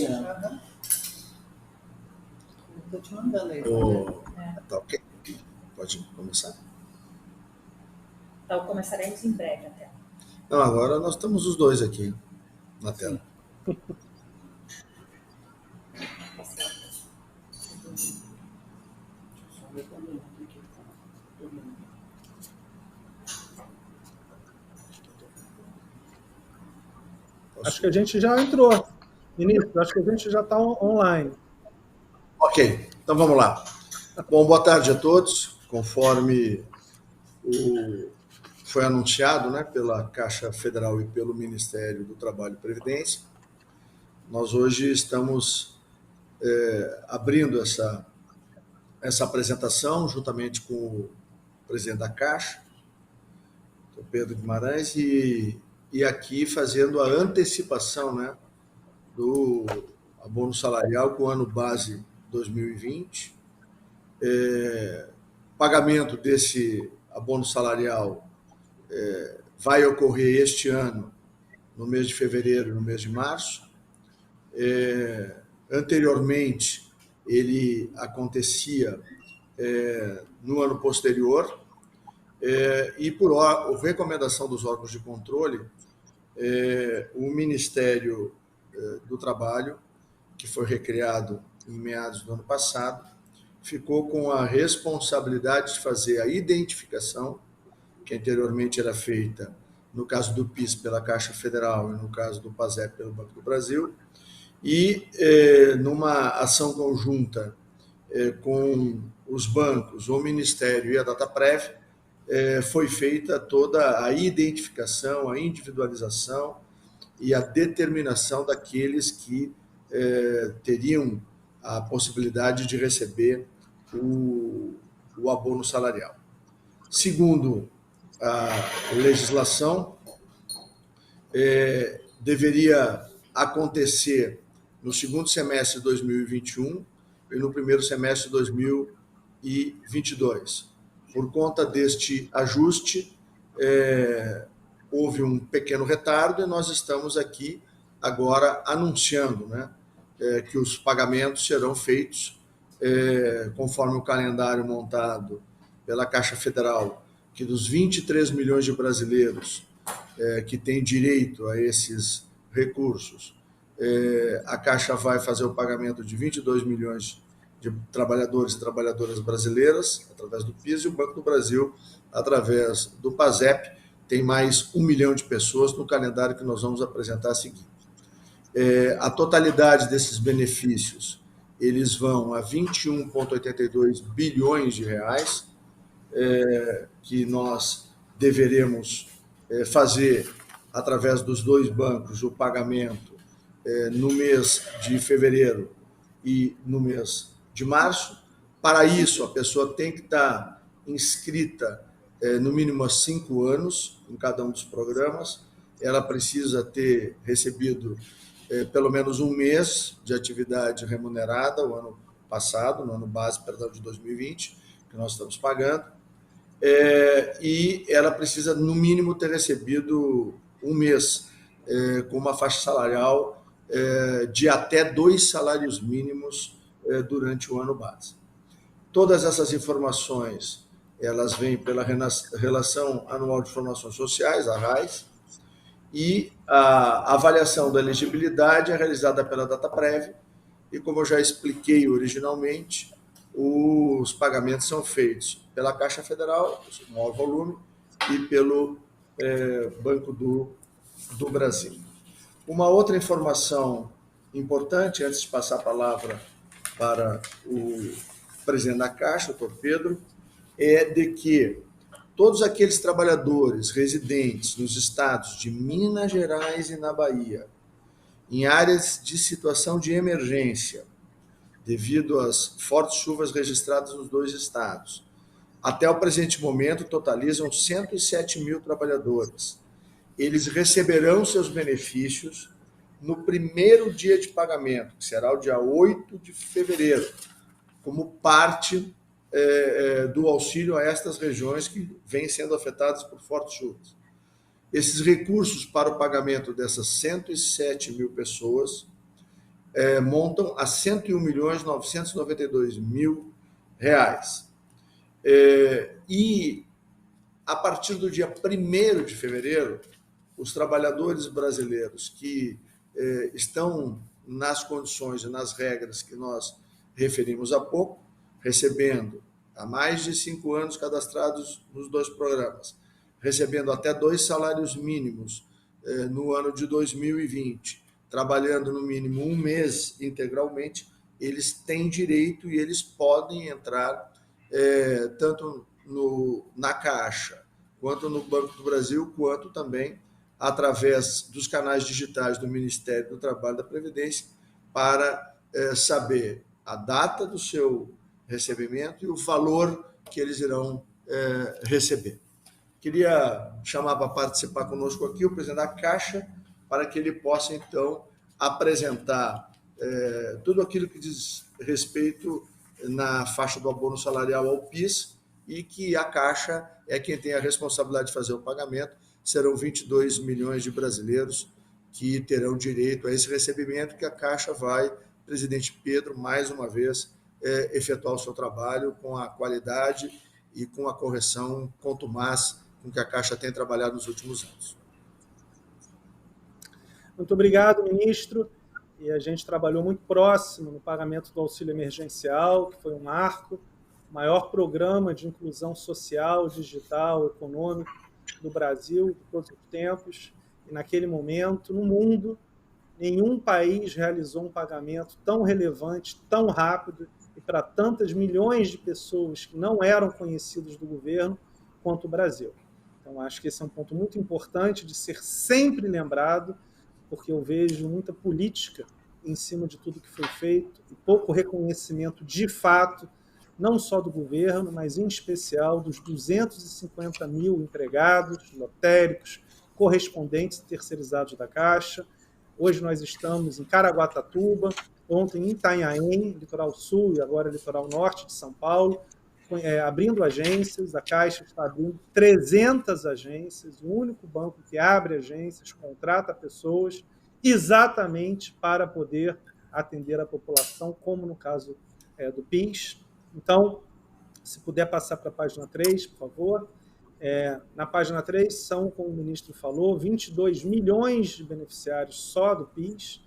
Aham. Estou te mandando aí. Tá ok. Pode começar. Então, começaremos em breve até. Não, agora nós estamos os dois aqui na tela. Acho que a gente já entrou. Ministro, acho que a gente já está online. Ok, então vamos lá. Bom, boa tarde a todos. Conforme foi anunciado, né, pela Caixa Federal e pelo Ministério do Trabalho e Previdência, nós hoje estamos abrindo essa apresentação juntamente com o presidente da Caixa, o Pedro Guimarães, e aqui fazendo a antecipação, né, do abono salarial com o ano base 2020. Pagamento desse abono salarial vai ocorrer este ano, no mês de fevereiro e no mês de março. Anteriormente, ele acontecia no ano posterior, e por recomendação dos órgãos de controle, o Ministério do Trabalho, que foi recriado em meados do ano passado, ficou com a responsabilidade de fazer a identificação, que anteriormente era feita, no caso do PIS, pela Caixa Federal, e no caso do PASEP, pelo Banco do Brasil, e numa ação conjunta com os bancos, o Ministério e a Dataprev, foi feita toda a identificação, a individualização e a determinação daqueles que teriam a possibilidade de receber o abono salarial. Segundo a legislação, deveria acontecer no segundo semestre de 2021 e no primeiro semestre de 2022. Por conta deste ajuste, houve um pequeno retardo e nós estamos aqui agora anunciando, né, que os pagamentos serão feitos conforme o calendário montado pela Caixa Federal, que dos 23 milhões de brasileiros que têm direito a esses recursos, a Caixa vai fazer o pagamento de 22 milhões de trabalhadores e trabalhadoras brasileiras, através do PIS, e o Banco do Brasil, através do PASEP, tem mais 1 milhão de pessoas no calendário que nós vamos apresentar a seguir. A totalidade desses benefícios, eles vão a 21,82 bilhões de reais, que nós deveremos fazer, através dos dois bancos, o pagamento no mês de fevereiro e no mês de março. Para isso, a pessoa tem que estar inscrita no mínimo há 5 anos em cada um dos programas. Ela precisa ter recebido pelo menos um mês de atividade remunerada o ano passado, no ano base, de 2020, que nós estamos pagando, e ela precisa, no mínimo, ter recebido um mês com uma faixa salarial de até 2 salários mínimos durante o ano base. Todas essas informações, elas vêm pela Relação Anual de Informações Sociais, a RAIS, e a avaliação da elegibilidade é realizada pela Dataprev, e como eu já expliquei originalmente, os pagamentos são feitos pela Caixa Federal, o maior volume, e pelo Banco do Brasil. Uma outra informação importante, antes de passar a palavra para o presidente da Caixa, o doutor Pedro, é de que todos aqueles trabalhadores residentes nos estados de Minas Gerais e na Bahia, em áreas de situação de emergência, devido às fortes chuvas registradas nos 2 estados, até o presente momento totalizam 107 mil trabalhadores. Eles receberão seus benefícios no primeiro dia de pagamento, que será o dia 8 de fevereiro, como parte do auxílio a estas regiões que vêm sendo afetadas por fortes chuvas. Esses recursos para o pagamento dessas 107 mil pessoas, montam a R$ 101.992.000. E, a partir do dia 1º de fevereiro, os trabalhadores brasileiros que estão nas condições e nas regras que nós referimos há pouco, recebendo há mais de 5 anos cadastrados nos 2 programas, recebendo até 2 salários mínimos no ano de 2020, trabalhando no mínimo 1 mês integralmente, eles têm direito e eles podem entrar tanto na Caixa, quanto no Banco do Brasil, quanto também através dos canais digitais do Ministério do Trabalho e da Previdência, para saber a data do seu recebimento e o valor que eles irão receber. Queria chamar para participar conosco aqui o presidente da Caixa, para que ele possa, então, apresentar tudo aquilo que diz respeito na faixa do abono salarial ao PIS, e que a Caixa é quem tem a responsabilidade de fazer o pagamento. Serão 22 milhões de brasileiros que terão direito a esse recebimento, que a Caixa vai, presidente Pedro, mais uma vez, efetuar o seu trabalho com a qualidade e com a correção contumaz com que a Caixa tem trabalhado nos últimos anos. Muito obrigado, ministro. E a gente trabalhou muito próximo no pagamento do auxílio emergencial, que foi um marco, o maior programa de inclusão social, digital, econômico do Brasil de todos os tempos. E naquele momento, no mundo, nenhum país realizou um pagamento tão relevante, tão rápido e para tantas milhões de pessoas que não eram conhecidas do governo quanto o Brasil. Então, acho que esse é um ponto muito importante de ser sempre lembrado, porque eu vejo muita política em cima de tudo que foi feito e pouco reconhecimento de fato, não só do governo, mas em especial dos 250 mil empregados, lotéricos, correspondentes e terceirizados da Caixa. Hoje nós estamos em Caraguatatuba, ontem em Itanhaém, litoral sul, e agora litoral norte de São Paulo, abrindo agências. A Caixa está abrindo 300 agências, o único banco que abre agências, contrata pessoas, exatamente para poder atender a população, como no caso do PIS. Então, se puder passar para a página 3, por favor. Na página 3 são, como o ministro falou, 22 milhões de beneficiários só do PIS,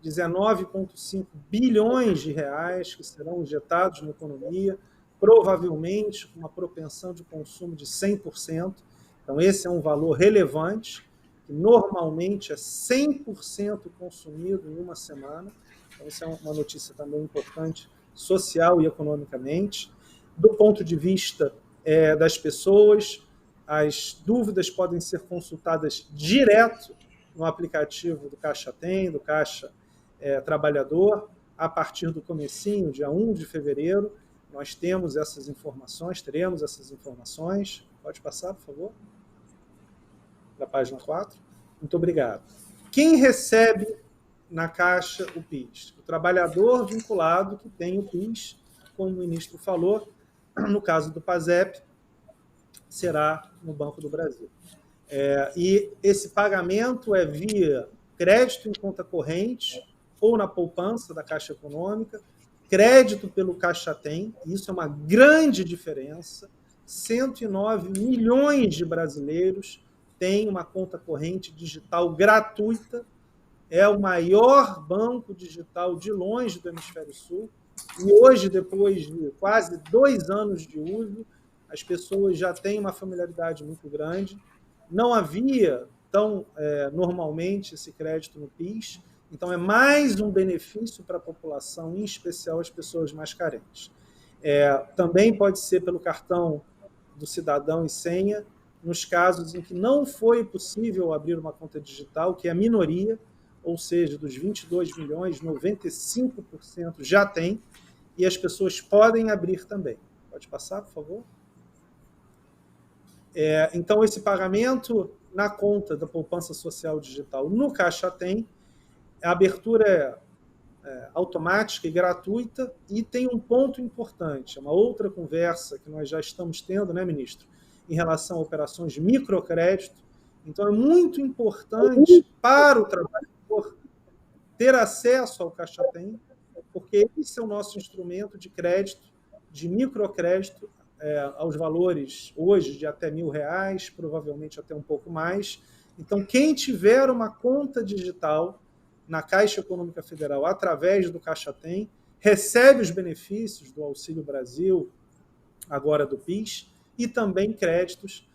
19,5 bilhões de reais que serão injetados na economia, provavelmente com uma propensão de consumo de 100%. Então, esse é um valor relevante, que normalmente é 100% consumido em uma semana. Então, isso é uma notícia também importante, social e economicamente. Do ponto de vista das pessoas, as dúvidas podem ser consultadas direto no aplicativo do Caixa Tem, do Caixa Trabalhador, a partir do comecinho, dia 1 de fevereiro. Nós temos essas informações, teremos essas informações. Pode passar, por favor? Para a página 4. Muito obrigado. Quem recebe na Caixa o PIS? O trabalhador vinculado que tem o PIS, como o ministro falou, no caso do PASEP, será no Banco do Brasil. E esse pagamento é via crédito em conta corrente ou na poupança da Caixa Econômica, crédito pelo Caixa Tem, isso é uma grande diferença. 109 milhões de brasileiros têm uma conta corrente digital gratuita, é o maior banco digital de longe do Hemisfério Sul, e hoje, depois de quase 2 anos de uso, as pessoas já têm uma familiaridade muito grande. Não havia tão normalmente esse crédito no PIS, então é mais um benefício para a população, em especial as pessoas mais carentes. Também pode ser pelo cartão do cidadão e senha, nos casos em que não foi possível abrir uma conta digital, que é a minoria, ou seja, dos 22 milhões, 95% já tem, e as pessoas podem abrir também. Pode passar, por favor? Então, esse pagamento na conta da poupança social digital no Caixa Tem, a abertura é automática e gratuita, e tem um ponto importante, uma outra conversa que nós já estamos tendo, né, ministro, em relação a operações de microcrédito. Então, é muito importante para o trabalhador ter acesso ao Caixa Tem, porque esse é o nosso instrumento de crédito, de microcrédito, aos valores hoje de até R$ 1.000, provavelmente até um pouco mais. Então, quem tiver uma conta digital na Caixa Econômica Federal através do Caixa Tem, recebe os benefícios do Auxílio Brasil, agora do PIS, e também créditos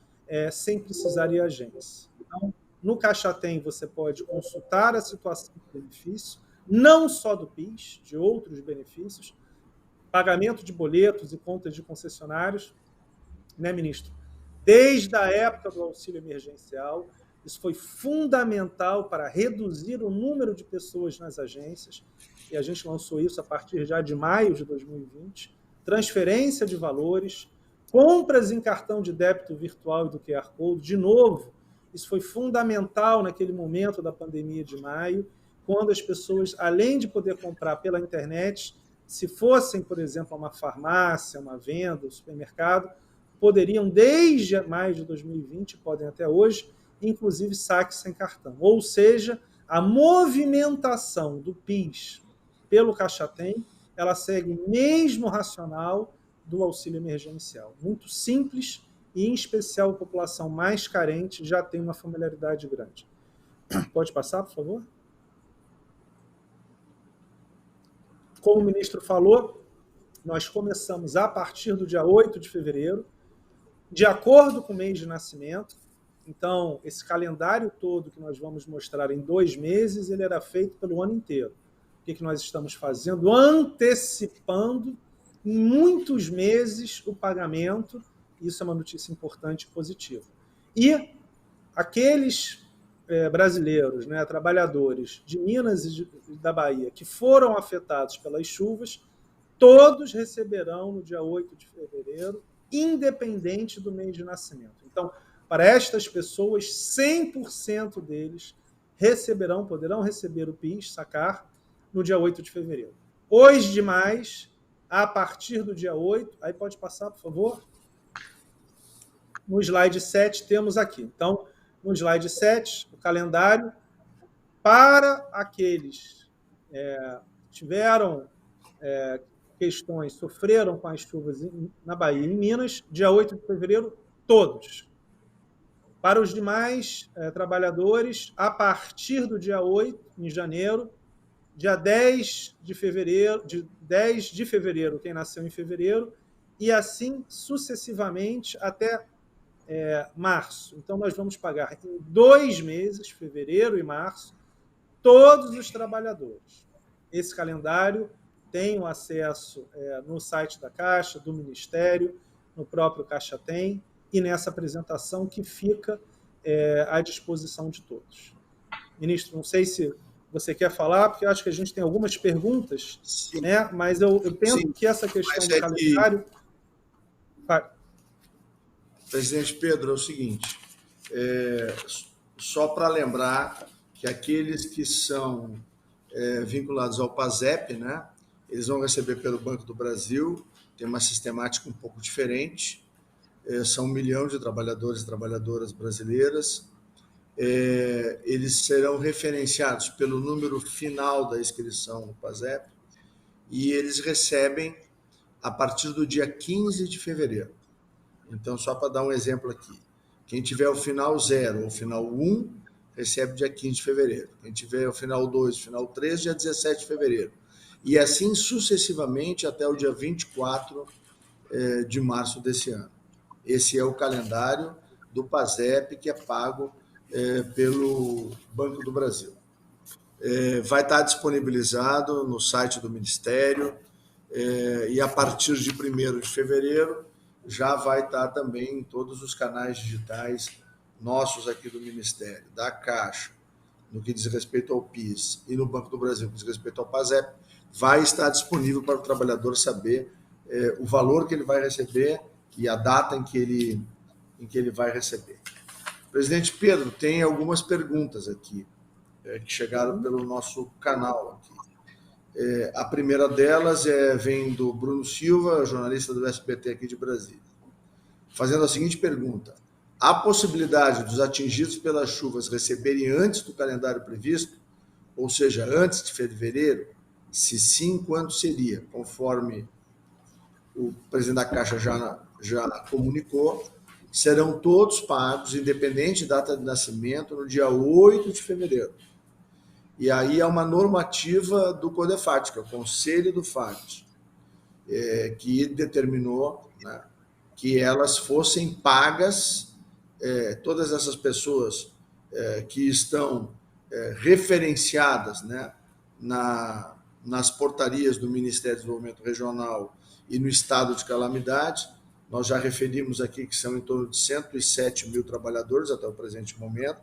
sem precisar ir à agência. Então, no Caixa Tem, você pode consultar a situação do benefício, não só do PIS, de outros benefícios, pagamento de boletos e contas de concessionários, né, ministro? Desde a época do auxílio emergencial, isso foi fundamental para reduzir o número de pessoas nas agências, e a gente lançou isso a partir já de maio de 2020, transferência de valores, compras em cartão de débito virtual e do QR Code, de novo, isso foi fundamental naquele momento da pandemia de maio, quando as pessoas, além de poder comprar pela internet, se fossem, por exemplo, a uma farmácia, uma venda, um supermercado, poderiam, desde maio de 2020, podem até hoje, inclusive saque sem cartão. Ou seja, a movimentação do PIS pelo Caixa Tem, ela segue o mesmo racional do auxílio emergencial. Muito simples e, em especial, a população mais carente já tem uma familiaridade grande. Pode passar, por favor? Como o ministro falou, nós começamos a partir do dia 8 de fevereiro, de acordo com o mês de nascimento. Então, esse calendário todo que nós vamos mostrar em 2 meses, ele era feito pelo ano inteiro. O que nós estamos fazendo? Antecipando em muitos meses o pagamento. Isso é uma notícia importante e positiva. E aqueles brasileiros, né, trabalhadores de Minas e da Bahia que foram afetados pelas chuvas, todos receberão no dia 8 de fevereiro, independente do mês de nascimento. Então, para estas pessoas, 100% deles poderão receber o PIS, sacar, no dia 8 de fevereiro. Os demais, a partir do dia 8, aí pode passar, por favor? No slide 7 temos aqui. Então, no slide 7, o calendário para aqueles que tiveram questões, sofreram com as chuvas na Bahia e em Minas, dia 8 de fevereiro, todos. Para os demais trabalhadores, a partir do dia 8, em janeiro, dia 10 de fevereiro, quem nasceu em fevereiro, e assim sucessivamente até março. Então, nós vamos pagar em 2 meses, fevereiro e março, todos os trabalhadores. Esse calendário tem o acesso no site da Caixa, do Ministério, no próprio Caixa Tem, e nessa apresentação que fica à disposição de todos. Ministro, não sei se você quer falar, porque eu acho que a gente tem algumas perguntas, né? Mas eu penso que essa questão do calendário... Presidente Pedro, é o seguinte, só para lembrar que aqueles que são vinculados ao PASEP, né, eles vão receber pelo Banco do Brasil, tem uma sistemática um pouco diferente, são 1 milhão de trabalhadores e trabalhadoras brasileiras, eles serão referenciados pelo número final da inscrição no PASEP e eles recebem a partir do dia 15 de fevereiro. Então, só para dar um exemplo aqui, quem tiver o final 0 ou o final 1, recebe dia 15 de fevereiro. Quem tiver o final 2, o final 3, dia 17 de fevereiro. E assim sucessivamente até o dia 24 de março desse ano. Esse é o calendário do PASEP que é pago pelo Banco do Brasil. Vai estar disponibilizado no site do Ministério e a partir de 1º de fevereiro já vai estar também em todos os canais digitais nossos aqui do Ministério, da Caixa, no que diz respeito ao PIS, e no Banco do Brasil, no que diz respeito ao PASEP, vai estar disponível para o trabalhador saber o valor que ele vai receber e a data em que ele vai receber. Presidente Pedro, tem algumas perguntas aqui que chegaram pelo nosso canal aqui. A primeira delas vem do Bruno Silva, jornalista do SBT aqui de Brasília, fazendo a seguinte pergunta: há possibilidade dos atingidos pelas chuvas receberem antes do calendário previsto, ou seja, antes de fevereiro, se sim, quando seria, conforme o presidente da Caixa já comunicou, serão todos pagos, independente da data de nascimento, no dia 8 de fevereiro. E aí há uma normativa do CODEFAT, que é o Conselho do FAT, que determinou, né, que elas fossem pagas, todas essas pessoas que estão referenciadas, né, nas portarias do Ministério do Desenvolvimento Regional e no estado de calamidade. Nós já referimos aqui que são em torno de 107 mil trabalhadores até o presente momento.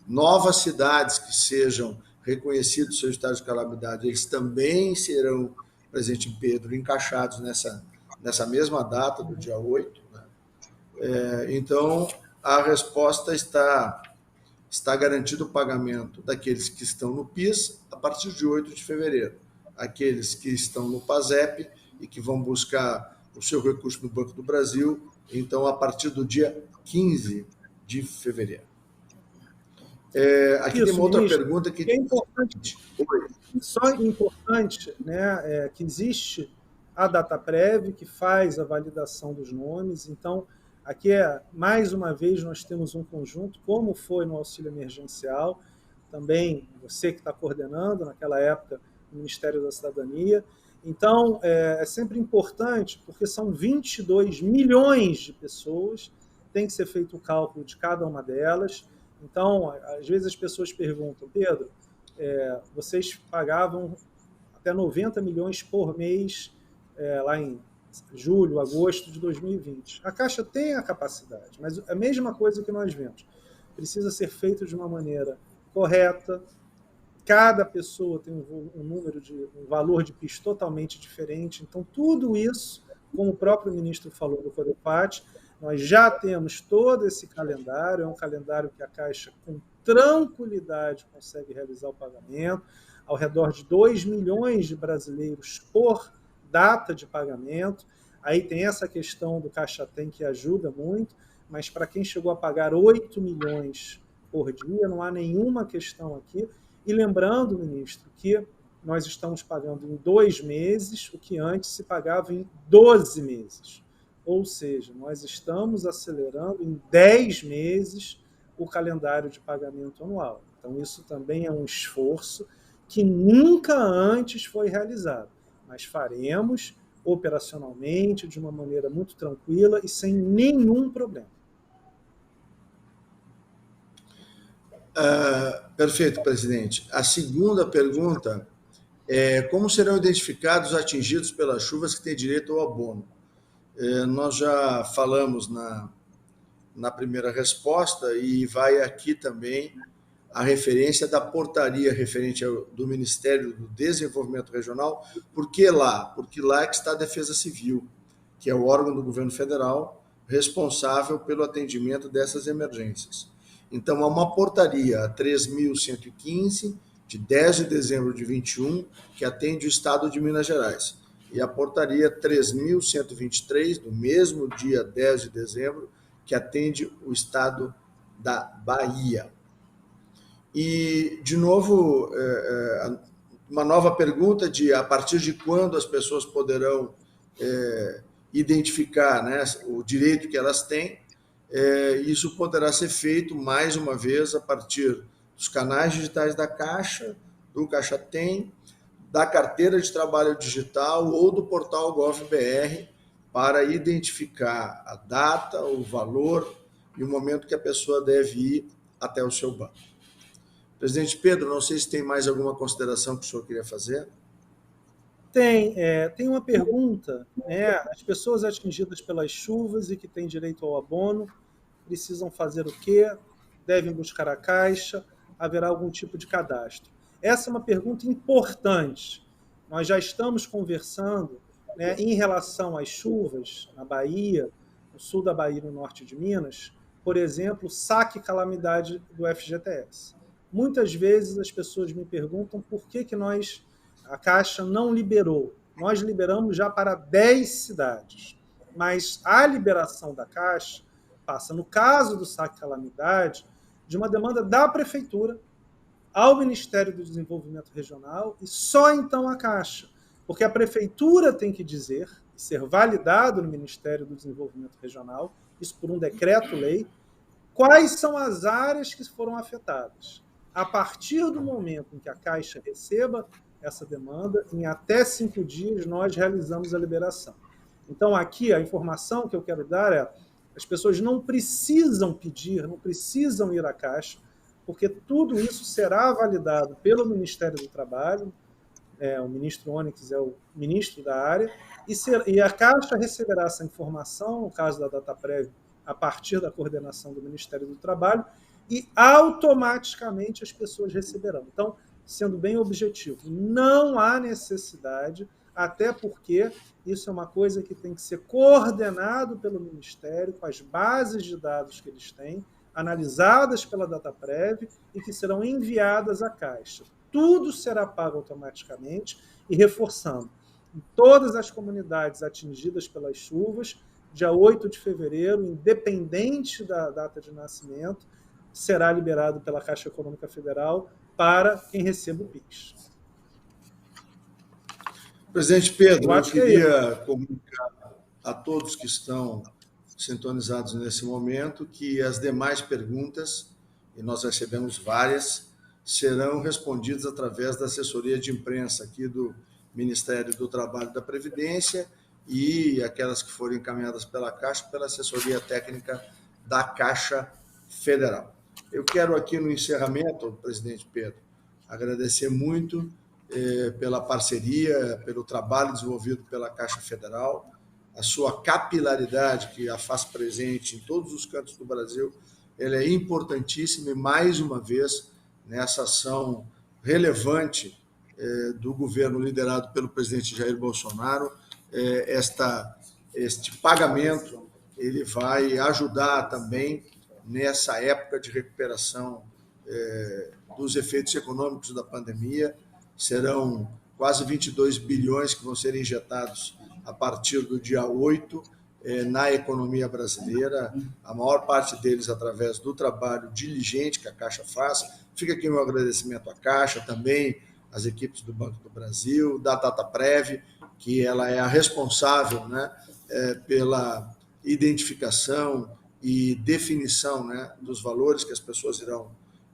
Novas cidades que sejam reconhecidos o seu estado de calamidade, eles também serão, presente em Pedro, encaixados nessa mesma data, do dia 8. Né? Então, a resposta está garantido o pagamento daqueles que estão no PIS a partir de 8 de fevereiro. Aqueles que estão no PASEP e que vão buscar o seu recurso no Banco do Brasil, então, a partir do dia 15 de fevereiro. Aqui tem uma outra pergunta que é importante. Só importante, né, que existe a DataPrev, que faz a validação dos nomes. Então, aqui, mais uma vez, nós temos um conjunto, como foi no auxílio emergencial, também você que está coordenando, naquela época, o Ministério da Cidadania. Então, é sempre importante, porque são 22 milhões de pessoas, tem que ser feito o cálculo de cada uma delas. Então, às vezes as pessoas perguntam, Pedro, vocês pagavam até 90 milhões por mês lá em julho, agosto de 2020. A Caixa tem a capacidade, mas a mesma coisa que nós vemos. Precisa ser feito de uma maneira correta. Cada pessoa tem um valor de PIS totalmente diferente. Então, tudo isso, como o próprio ministro falou do CODEFAT, nós já temos todo esse calendário, é um calendário que a Caixa, com tranquilidade, consegue realizar o pagamento, ao redor de 2 milhões de brasileiros por data de pagamento. Aí tem essa questão do Caixa Tem, que ajuda muito, mas para quem chegou a pagar 8 milhões por dia, não há nenhuma questão aqui. E lembrando, ministro, que nós estamos pagando em 2 meses, o que antes se pagava em 12 meses. Ou seja, nós estamos acelerando em 10 meses o calendário de pagamento anual. Então, isso também é um esforço que nunca antes foi realizado, mas faremos operacionalmente, de uma maneira muito tranquila e sem nenhum problema. Perfeito, presidente. A segunda pergunta é: como serão identificados os atingidos pelas chuvas que têm direito ao abono? Nós já falamos na primeira resposta, e vai aqui também a referência da portaria referente do Ministério do Desenvolvimento Regional. Por que lá? Porque lá é que está a Defesa Civil, que é o órgão do governo federal responsável pelo atendimento dessas emergências. Então, há uma portaria 3.115, de 10 de dezembro de 21, que atende o estado de Minas Gerais. E a portaria 3.123, do mesmo dia 10 de dezembro, que atende o estado da Bahia. E, de novo, uma nova pergunta de a partir de quando as pessoas poderão identificar, né, o direito que elas têm. Isso poderá ser feito, mais uma vez, a partir dos canais digitais da Caixa, do Caixa Tem, da carteira de trabalho digital ou do portal Gov.br, para identificar a data, o valor e o momento que a pessoa deve ir até o seu banco. Presidente Pedro, não sei se tem mais alguma consideração que o senhor queria fazer. Tem uma pergunta, né? As pessoas atingidas pelas chuvas e que têm direito ao abono precisam fazer o quê? Devem buscar a Caixa? Haverá algum tipo de cadastro? Essa é uma pergunta importante. Nós já estamos conversando, né, em relação às chuvas na Bahia, no sul da Bahia e no norte de Minas, por exemplo, saque calamidade do FGTS. Muitas vezes as pessoas me perguntam por que a Caixa não liberou. Nós liberamos já para 10 cidades, mas a liberação da Caixa passa, no caso do saque calamidade, de uma demanda da prefeitura ao Ministério do Desenvolvimento Regional e só então à Caixa, porque a Prefeitura tem que dizer, e ser validado no Ministério do Desenvolvimento Regional, isso por um decreto-lei, quais são as áreas que foram afetadas. A partir do momento em que a Caixa receba essa demanda, em até 5 dias nós realizamos a liberação. Então, aqui, a informação que eu quero dar é: as pessoas não precisam pedir, não precisam ir à Caixa, porque tudo isso será validado pelo Ministério do Trabalho, o ministro Onyx é o ministro da área, e a Caixa receberá essa informação, no caso da DataPrev, a partir da coordenação do Ministério do Trabalho, e automaticamente as pessoas receberão. Então, sendo bem objetivo, não há necessidade, até porque isso é uma coisa que tem que ser coordenado pelo Ministério, com as bases de dados que eles têm, analisadas pela DataPrev e que serão enviadas à Caixa. Tudo será pago automaticamente e reforçando. Em todas as comunidades atingidas pelas chuvas, dia 8 de fevereiro, independente da data de nascimento, será liberado pela Caixa Econômica Federal para quem receba o PIX. Presidente Pedro, eu queria comunicar a todos que estão sintonizados nesse momento que as demais perguntas, e nós recebemos várias, serão respondidas através da assessoria de imprensa aqui do Ministério do Trabalho e da Previdência e aquelas que forem encaminhadas pela Caixa, pela assessoria técnica da Caixa Federal. Eu quero aqui no encerramento, presidente Pedro, agradecer muito pela parceria, pelo trabalho desenvolvido pela Caixa Federal, a sua capilaridade que a faz presente em todos os cantos do Brasil, ela é importantíssima e, mais uma vez, nessa ação relevante do governo liderado pelo presidente Jair Bolsonaro, este pagamento ele vai ajudar também nessa época de recuperação dos efeitos econômicos da pandemia. Serão quase 22 bilhões que vão ser injetados a partir do dia 8 na economia brasileira, a maior parte deles através do trabalho diligente que a Caixa faz. Fica aqui o meu agradecimento à Caixa, também às equipes do Banco do Brasil, da DataPrev, que ela é a responsável, né, pela identificação e definição, né, dos valores que as pessoas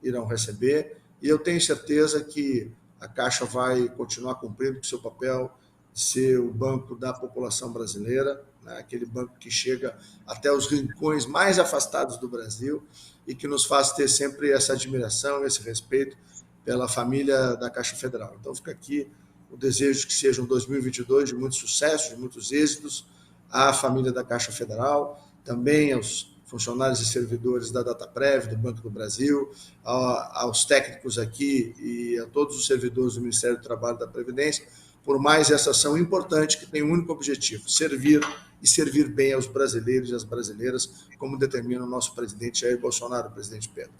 irão receber. E eu tenho certeza que a Caixa vai continuar cumprindo com o seu papel de ser o banco da população brasileira, né, aquele banco que chega até os rincões mais afastados do Brasil e que nos faz ter sempre essa admiração, esse respeito pela família da Caixa Federal. Então, fica aqui o desejo de que seja um 2022 de muito sucesso, de muitos êxitos à família da Caixa Federal, também aos funcionários e servidores da DataPrev, do Banco do Brasil, aos técnicos aqui e a todos os servidores do Ministério do Trabalho e da Previdência, por mais essa ação importante que tem um único objetivo: servir e servir bem aos brasileiros e às brasileiras, como determina o nosso presidente Jair Bolsonaro, presidente Pedro.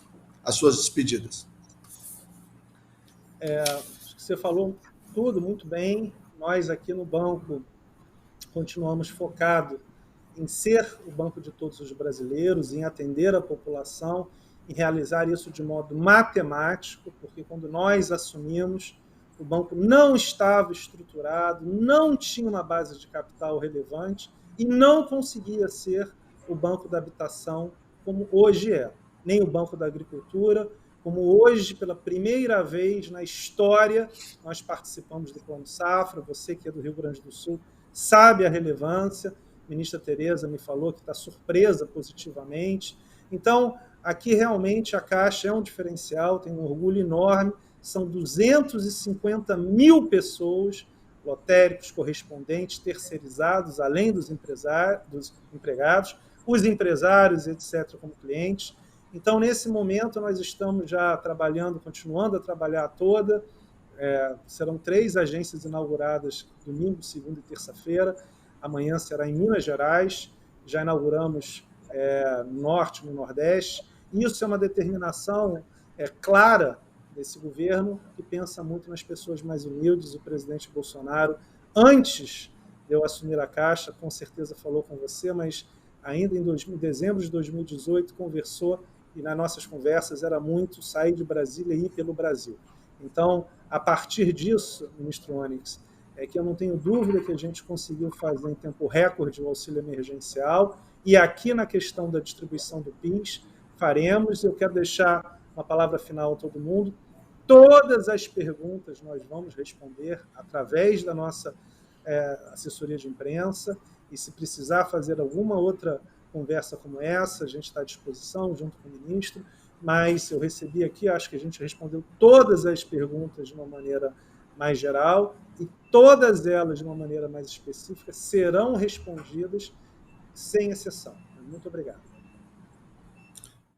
As suas despedidas. Acho que você falou tudo muito bem. Nós aqui no banco continuamos focados em ser o banco de todos os brasileiros, em atender a população, em realizar isso de modo matemático, porque quando nós assumimos, o banco não estava estruturado, não tinha uma base de capital relevante e não conseguia ser o banco da habitação como hoje é, nem o banco da agricultura, como hoje, pela primeira vez na história, nós participamos do Plano Safra. Você que é do Rio Grande do Sul sabe a relevância. A ministra Tereza me falou que está surpresa positivamente. Então, aqui realmente a Caixa é um diferencial, tem um orgulho enorme. São 250 mil pessoas, lotéricos, correspondentes, terceirizados, além dos empregados, os empresários, etc., como clientes. Então, nesse momento, nós estamos já trabalhando, continuando a trabalhar toda. Serão 3 agências inauguradas domingo, segunda e terça-feira. Amanhã será em Minas Gerais. Já inauguramos no Norte, no Nordeste. Isso é uma determinação clara desse governo, que pensa muito nas pessoas mais humildes. O presidente Bolsonaro, antes de eu assumir a Caixa, com certeza falou com você, mas ainda em dezembro de 2018, conversou e nas nossas conversas era muito sair de Brasília e ir pelo Brasil. Então, a partir disso, ministro Onyx, é que eu não tenho dúvida que a gente conseguiu fazer em tempo recorde o auxílio emergencial, e aqui na questão da distribuição do PIS, faremos. Eu quero deixar uma palavra final a todo mundo. Todas as perguntas nós vamos responder através da nossa assessoria de imprensa, e se precisar fazer alguma outra conversa como essa, a gente está à disposição, junto com o ministro, mas eu recebi aqui, acho que a gente respondeu todas as perguntas de uma maneira mais geral, e todas elas, de uma maneira mais específica, serão respondidas sem exceção. Muito obrigado.